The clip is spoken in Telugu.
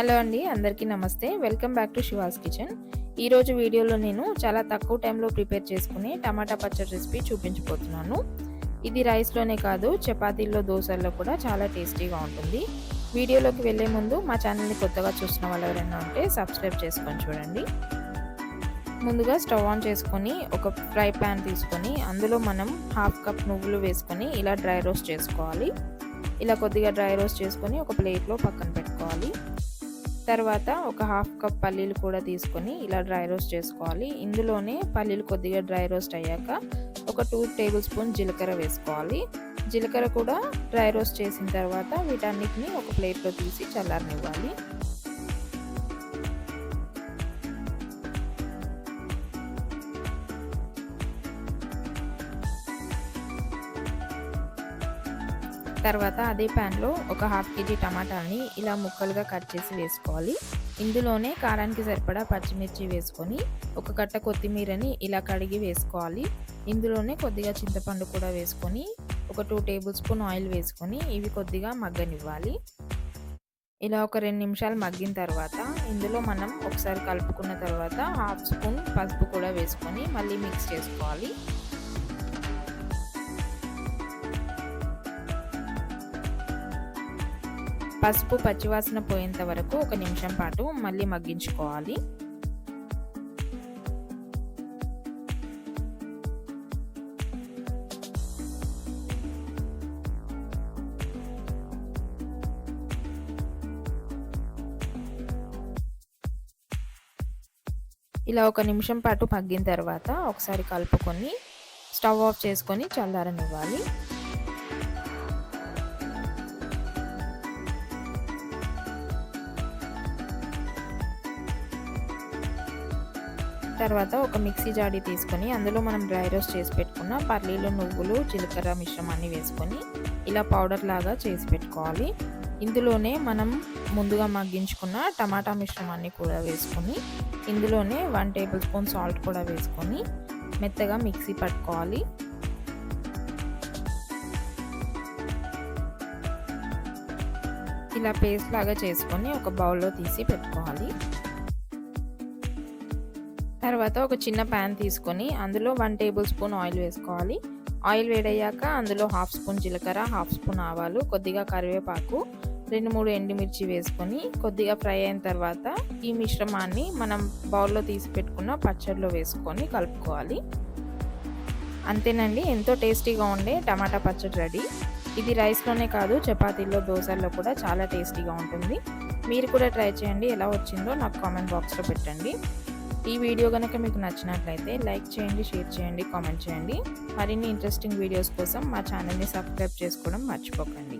హలో అండి, అందరికీ నమస్తే. Welcome back to she was kitchen. ఈరోజు వీడియోలో నేను చాలా తక్కువ టైంలో ప్రిపేర్ చేసుకుని టమాటా పచ్చడి రెసిపీ చూపించబోతున్నాను. ఇది రైస్లోనే కాదు, చపాతీల్లో, దోశల్లో కూడా చాలా టేస్టీగా ఉంటుంది. వీడియోలోకి వెళ్ళే ముందు మా ఛానల్ని కొత్తగా చూస్తున్న వాళ్ళు ఎవరైనా ఉంటే సబ్స్క్రైబ్ చేసుకొని చూడండి. ముందుగా స్టవ్ ఆన్ చేసుకొని ఒక ఫ్రై ప్యాన్ తీసుకొని అందులో మనం 1/2 కప్ నువ్వులు వేసుకొని ఇలా డ్రై రోస్ట్ చేసుకోవాలి. ఇలా కొద్దిగా డ్రై రోస్ట్ చేసుకొని ఒక ప్లేట్లో పక్కన పెట్టుకోవాలి. తర్వాత ఒక 1/2 కప్ పల్లీలు కూడా తీసుకొని ఇలా డ్రై రోస్ట్ చేసుకోవాలి. ఇందులోనే పల్లీలు కొద్దిగా డ్రై రోస్ట్ అయ్యాక ఒక 2 టేబుల్ స్పూన్ జీలకర్ర వేసుకోవాలి. జీలకర్ర కూడా డ్రై రోస్ట్ చేసిన తర్వాత వీటన్నిటిని ఒక ప్లేట్లో తీసి చల్లారనివ్వాలి. తర్వాత అదే ప్యాన్లో ఒక 1/2 కేజీ టమాటాలని ఇలా ముక్కలుగా కట్ చేసి వేసుకోవాలి. ఇందులోనే కారానికి సరిపడా పచ్చిమిర్చి వేసుకొని ఒక కట్ట కొత్తిమీరని ఇలా కడిగి వేసుకోవాలి. ఇందులోనే కొద్దిగా చింతపండు కూడా వేసుకొని ఒక 2 టేబుల్ స్పూన్ ఆయిల్ వేసుకొని ఇవి కొద్దిగా మగ్గనివ్వాలి. ఇలా ఒక 2 నిమిషాలు మగ్గిన తర్వాత ఇందులో మనం ఒకసారి కలుపుకున్న తర్వాత 1/2 స్పూన్ పసుపు కూడా వేసుకొని మళ్ళీ మిక్స్ చేసుకోవాలి. పసుపు పచ్చివాసన పోయేంత వరకు 1 నిమిషం పాటు మళ్ళీ మగ్గించుకోవాలి. ఇలా 1 నిమిషం పాటు మగ్గిన తర్వాత ఒకసారి కలుపుకొని స్టవ్ ఆఫ్ చేసుకొని చల్లారనివ్వాలి. తర్వాత ఒక మిక్సీ జాడీ తీసుకొని అందులో మనం డ్రై రోస్ట్ చేసి పెట్టుకున్న పల్లీలు, నువ్వులు, జీలకర్ర మిశ్రమాన్ని వేసుకొని ఇలా పౌడర్ లాగా చేసి పెట్టుకోవాలి. ఇందులోనే మనం ముందుగా మగ్గించుకున్న టమాటా మిశ్రమాన్ని కూడా వేసుకొని ఇందులోనే 1 టేబుల్ స్పూన్ సాల్ట్ కూడా వేసుకొని మెత్తగా మిక్సీ పట్టుకోవాలి. ఇలా పేస్ట్ లాగా చేసుకొని ఒక బౌల్లో తీసి పెట్టుకోవాలి. తర్వాత ఒక చిన్న ప్యాన్ తీసుకొని అందులో 1 టేబుల్ స్పూన్ ఆయిల్ వేసుకోవాలి. ఆయిల్ వేడయ్యాక అందులో 1/2 స్పూన్ జీలకర్ర, 1/2 స్పూన్ ఆవాలు, కొద్దిగా కరివేపాకు, 2-3 ఎండుమిర్చి వేసుకొని కొద్దిగా ఫ్రై అయిన తర్వాత ఈ మిశ్రమాన్ని మనం బౌల్లో తీసి పెట్టుకున్న పచ్చడిలో వేసుకొని కలుపుకోవాలి. అంతేనండి, ఎంతో టేస్టీగా ఉండే టమాటా పచ్చడి రెడీ. ఇది రైస్లోనే కాదు, చపాతీల్లో, దోశల్లో కూడా చాలా టేస్టీగా ఉంటుంది. మీరు కూడా ట్రై చేయండి. ఎలా వచ్చిందో నాకు కామెంట్ బాక్స్లో పెట్టండి. ఈ వీడియో కనుక మీకు నచ్చినట్లయితే లైక్ చేయండి, షేర్ చేయండి, కామెంట్ చేయండి. మరిన్ని ఇంట్రెస్టింగ్ వీడియోస్ కోసం మా ఛానల్ని సబ్స్క్రైబ్ చేసుకోవడం మర్చిపోకండి.